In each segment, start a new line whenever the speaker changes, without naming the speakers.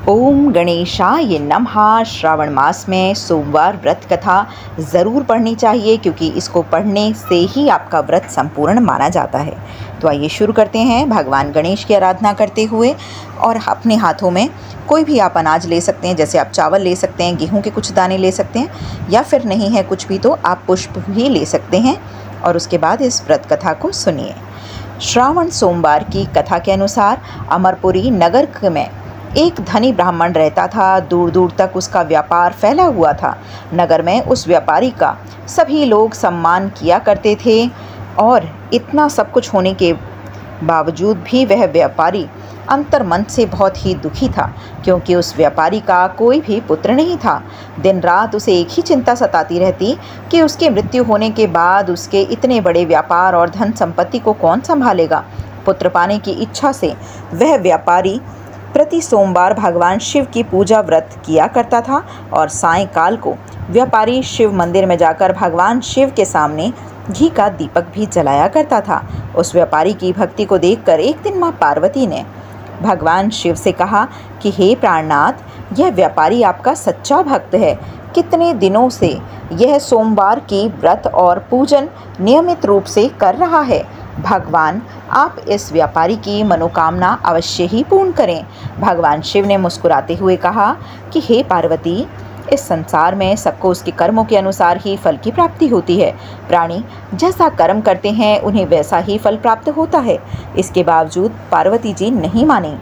ओम गणेशाय नमः। श्रावण मास में सोमवार व्रत कथा ज़रूर पढ़नी चाहिए क्योंकि इसको पढ़ने से ही आपका व्रत संपूर्ण माना जाता है। तो आइए शुरू करते हैं भगवान गणेश की आराधना करते हुए। और अपने हाथों में कोई भी आप अनाज ले सकते हैं, जैसे आप चावल ले सकते हैं, गेहूं के कुछ दाने ले सकते हैं, या फिर नहीं है कुछ भी तो आप पुष्प भी ले सकते हैं। और उसके बाद इस व्रत कथा को सुनिए। श्रावण सोमवार की कथा के अनुसार अमरपुरी नगर में एक धनी ब्राह्मण रहता था। दूर दूर तक उसका व्यापार फैला हुआ था। नगर में उस व्यापारी का सभी लोग सम्मान किया करते थे और इतना सब कुछ होने के बावजूद भी वह व्यापारी अंतर्मन से बहुत ही दुखी था, क्योंकि उस व्यापारी का कोई भी पुत्र नहीं था। दिन रात उसे एक ही चिंता सताती रहती कि उसकी मृत्यु होने के बाद उसके इतने बड़े व्यापार और धन संपत्ति को कौन संभालेगा। पुत्र पाने की इच्छा से वह व्यापारी प्रति सोमवार भगवान शिव की पूजा व्रत किया करता था और सायंकाल को व्यापारी शिव मंदिर में जाकर भगवान शिव के सामने घी का दीपक भी जलाया करता था। उस व्यापारी की भक्ति को देखकर एक दिन माँ पार्वती ने भगवान शिव से कहा कि हे प्राणनाथ, यह व्यापारी आपका सच्चा भक्त है। कितने दिनों से यह सोमवार की व्रत और पूजन नियमित रूप से कर रहा है। भगवान आप इस व्यापारी की मनोकामना अवश्य ही पूर्ण करें। भगवान शिव ने मुस्कुराते हुए कहा कि हे पार्वती, इस संसार में सबको उसके कर्मों के अनुसार ही फल की प्राप्ति होती है। प्राणी जैसा कर्म करते हैं उन्हें वैसा ही फल प्राप्त होता है। इसके बावजूद पार्वती जी नहीं मानी।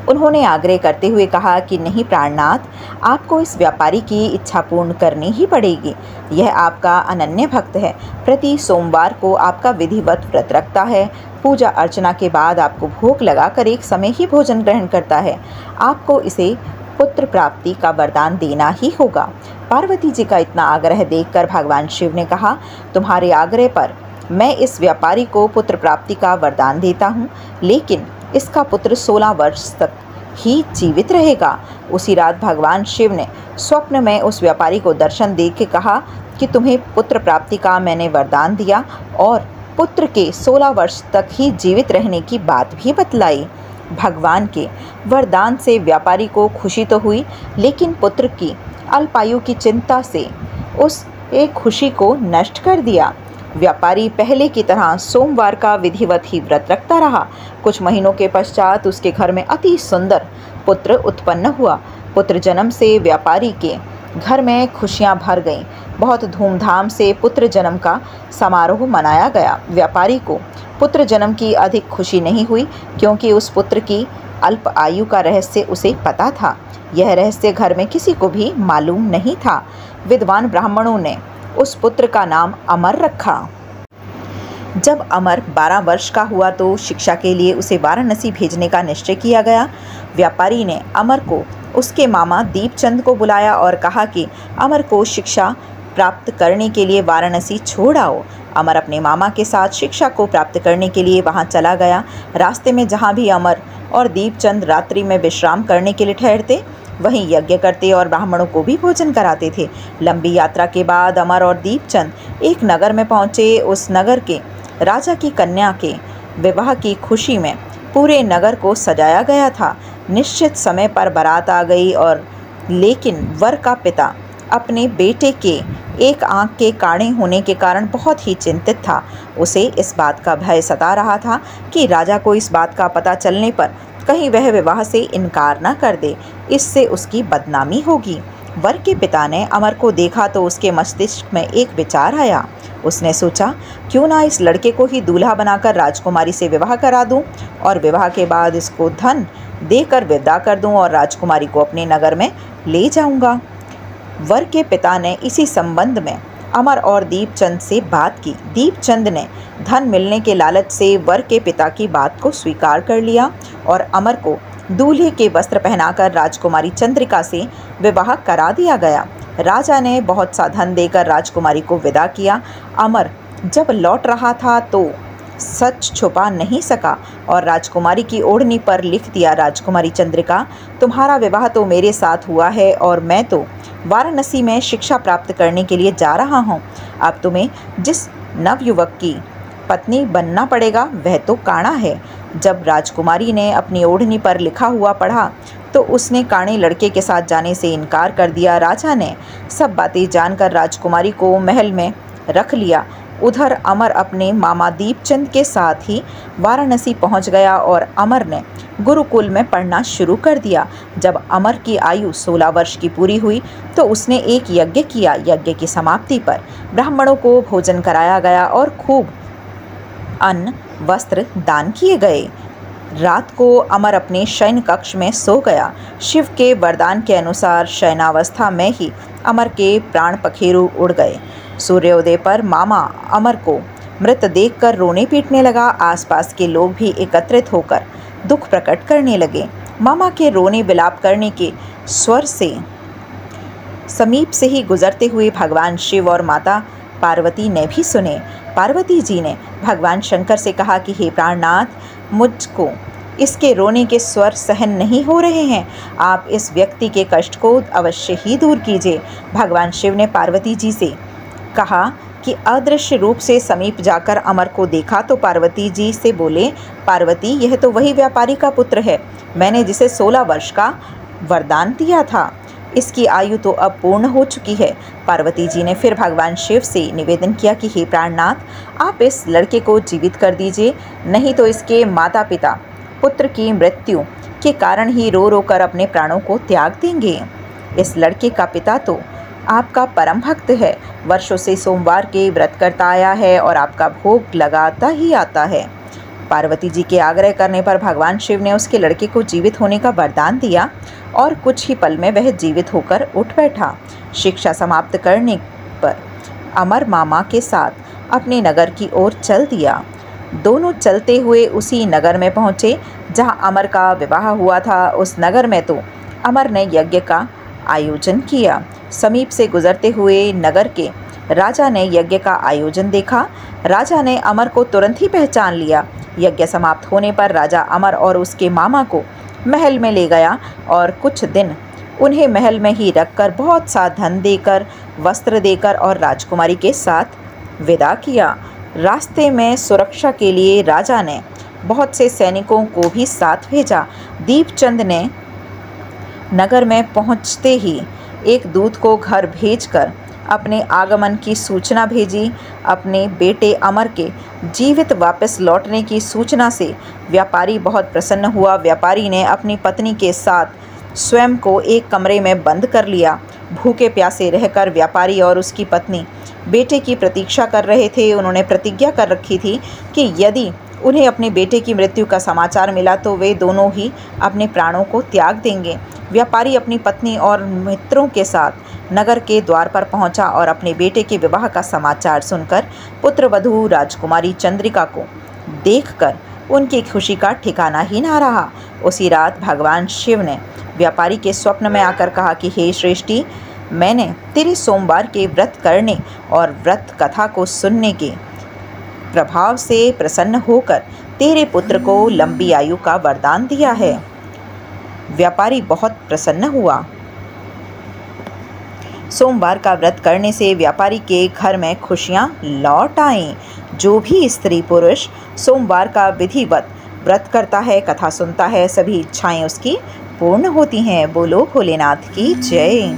उन्होंने आग्रह करते हुए कहा कि नहीं प्राणनाथ, आपको इस व्यापारी की इच्छा पूर्ण करनी ही पड़ेगी। यह आपका अनन्य भक्त है। प्रति सोमवार को आपका विधिवत व्रत रखता है। पूजा अर्चना के बाद आपको भोग लगाकर एक समय ही भोजन ग्रहण करता है। आपको इसे पुत्र प्राप्ति का वरदान देना ही होगा। पार्वती जी का इतना आग्रह देखकर भगवान शिव ने कहा, तुम्हारे आग्रह पर मैं इस व्यापारी को पुत्र प्राप्ति का वरदान देता हूँ, लेकिन इसका पुत्र 16 वर्ष तक ही जीवित रहेगा। उसी रात भगवान शिव ने स्वप्न में उस व्यापारी को दर्शन दे के कहा कि तुम्हें पुत्र प्राप्ति का मैंने वरदान दिया और पुत्र के 16 वर्ष तक ही जीवित रहने की बात भी बतलाई। भगवान के वरदान से व्यापारी को खुशी तो हुई, लेकिन पुत्र की अल्पायु की चिंता से उस एक खुशी को नष्ट कर दिया। व्यापारी पहले की तरह सोमवार का विधिवत ही व्रत रखता रहा। कुछ महीनों के पश्चात उसके घर में अति सुंदर पुत्र उत्पन्न हुआ। पुत्र जन्म से व्यापारी के घर में खुशियां भर गईं। बहुत धूमधाम से पुत्र जन्म का समारोह मनाया गया। व्यापारी को पुत्र जन्म की अधिक खुशी नहीं हुई, क्योंकि उस पुत्र की अल्प आयु का रहस्य उसे पता था। यह रहस्य घर में किसी को भी मालूम नहीं था। विद्वान ब्राह्मणों ने उस पुत्र का नाम अमर रखा। जब अमर 12 वर्ष का हुआ तो शिक्षा के लिए उसे वाराणसी भेजने का निश्चय किया गया। व्यापारी ने अमर को उसके मामा दीपचंद को बुलाया और कहा कि अमर को शिक्षा प्राप्त करने के लिए वाराणसी छोड़ आओ। अमर अपने मामा के साथ शिक्षा को प्राप्त करने के लिए वहां चला गया। रास्ते में जहां भी अमर और दीपचंद रात्रि में विश्राम करने के लिए ठहरते, वहीं यज्ञ करते और ब्राह्मणों को भी भोजन कराते थे। लंबी यात्रा के बाद अमर और दीपचंद एक नगर में पहुंचे। उस नगर के राजा की कन्या के विवाह की खुशी में पूरे नगर को सजाया गया था। निश्चित समय पर बारात आ गई और लेकिन वर का पिता अपने बेटे के एक आंख के काणे होने के कारण बहुत ही चिंतित था। उसे इस बात का भय सता रहा था कि राजा को इस बात का पता चलने पर कहीं वह विवाह से इनकार न कर दे, इससे उसकी बदनामी होगी। वर के पिता ने अमर को देखा तो उसके मस्तिष्क में एक विचार आया। उसने सोचा, क्यों ना इस लड़के को ही दूल्हा बनाकर राजकुमारी से विवाह करा दूं और विवाह के बाद इसको धन देकर विदा कर दूं और राजकुमारी को अपने नगर में ले जाऊंगा। वर के पिता ने इसी संबंध में अमर और दीपचंद से बात की। दीपचंद ने धन मिलने के लालच से वर के पिता की बात को स्वीकार कर लिया और अमर को दूल्हे के वस्त्र पहनाकर राजकुमारी चंद्रिका से विवाह करा दिया गया। राजा ने बहुत सा धन देकर राजकुमारी को विदा किया। अमर जब लौट रहा था तो सच छुपा नहीं सका और राजकुमारी की ओढ़नी पर लिख दिया, राजकुमारी चंद्रिका, तुम्हारा विवाह तो मेरे साथ हुआ है और मैं तो वाराणसी में शिक्षा प्राप्त करने के लिए जा रहा हूँ। अब तुम्हें जिस नवयुवक की पत्नी बनना पड़ेगा वह तो काणा है। जब राजकुमारी ने अपनी ओढ़नी पर लिखा हुआ पढ़ा तो उसने काणे लड़के के साथ जाने से इनकार कर दिया। राजा ने सब बातें जानकर राजकुमारी को महल में रख लिया। उधर अमर अपने मामा दीपचंद के साथ ही वाराणसी पहुंच गया और अमर ने गुरुकुल में पढ़ना शुरू कर दिया। जब अमर की आयु 16 वर्ष की पूरी हुई तो उसने एक यज्ञ किया। यज्ञ की समाप्ति पर ब्राह्मणों को भोजन कराया गया और खूब अन्न वस्त्र दान किए गए। रात को अमर अपने शयन कक्ष में सो गया। शिव के वरदान के अनुसार शयनावस्था में ही अमर के प्राण पखेरु उड़ गए। सूर्योदय पर मामा अमर को मृत देखकर रोने पीटने लगा। आसपास के लोग भी एकत्रित होकर दुख प्रकट करने लगे। मामा के रोने विलाप करने के स्वर से समीप से ही गुजरते हुए भगवान शिव और माता पार्वती ने भी सुने। पार्वती जी ने भगवान शंकर से कहा कि हे प्राणनाथ, मुझको इसके रोने के स्वर सहन नहीं हो रहे हैं, आप इस व्यक्ति के कष्ट को अवश्य ही दूर कीजिए। भगवान शिव ने पार्वती जी से कहा कि अदृश्य रूप से समीप जाकर अमर को देखा तो पार्वती जी से बोले, पार्वती, यह तो वही व्यापारी का पुत्र है, मैंने जिसे 16 वर्ष का वरदान दिया था। इसकी आयु तो अब पूर्ण हो चुकी है। पार्वती जी ने फिर भगवान शिव से निवेदन किया कि हे प्राणनाथ, आप इस लड़के को जीवित कर दीजिए, नहीं तो इसके माता पिता पुत्र की मृत्यु के कारण ही रो रो कर अपने प्राणों को त्याग देंगे। इस लड़के का पिता तो आपका परम भक्त है, वर्षों से सोमवार के व्रत करता आया है और आपका भोग लगाता ही आता है। पार्वती जी के आग्रह करने पर भगवान शिव ने उसके लड़के को जीवित होने का वरदान दिया और कुछ ही पल में वह जीवित होकर उठ बैठा। शिक्षा समाप्त करने पर अमर मामा के साथ अपने नगर की ओर चल दिया। दोनों चलते हुए उसी नगर में पहुँचे जहां अमर का विवाह हुआ था। उस नगर में तो अमर ने यज्ञ का आयोजन किया। समीप से गुजरते हुए नगर के राजा ने यज्ञ का आयोजन देखा। राजा ने अमर को तुरंत ही पहचान लिया। यज्ञ समाप्त होने पर राजा अमर और उसके मामा को महल में ले गया और कुछ दिन उन्हें महल में ही रखकर बहुत सा धन देकर, वस्त्र देकर और राजकुमारी के साथ विदा किया। रास्ते में सुरक्षा के लिए राजा ने बहुत से सैनिकों को भी साथ भेजा। दीपचंद ने नगर में पहुंचते ही एक दूत को घर भेजकर अपने आगमन की सूचना भेजी। अपने बेटे अमर के जीवित वापस लौटने की सूचना से व्यापारी बहुत प्रसन्न हुआ। व्यापारी ने अपनी पत्नी के साथ स्वयं को एक कमरे में बंद कर लिया। भूखे प्यासे रहकर व्यापारी और उसकी पत्नी बेटे की प्रतीक्षा कर रहे थे। उन्होंने प्रतिज्ञा कर रखी थी कि यदि उन्हें अपने बेटे की मृत्यु का समाचार मिला तो वे दोनों ही अपने प्राणों को त्याग देंगे। व्यापारी अपनी पत्नी और मित्रों के साथ नगर के द्वार पर पहुंचा और अपने बेटे के विवाह का समाचार सुनकर पुत्रवधू राजकुमारी चंद्रिका को देखकर उनकी खुशी का ठिकाना ही ना रहा। उसी रात भगवान शिव ने व्यापारी के स्वप्न में आकर कहा कि हे श्रेष्ठी, मैंने तेरे सोमवार के व्रत करने और व्रत कथा को सुनने के प्रभाव से प्रसन्न होकर तेरे पुत्र को लंबी आयु का वरदान दिया है। व्यापारी बहुत प्रसन्न हुआ। सोमवार का व्रत करने से व्यापारी के घर में खुशियां लौट आईं। जो भी स्त्री पुरुष सोमवार का विधिवत व्रत करता है, कथा सुनता है, सभी इच्छाएं उसकी पूर्ण होती हैं। बोलो भोलेनाथ की जय।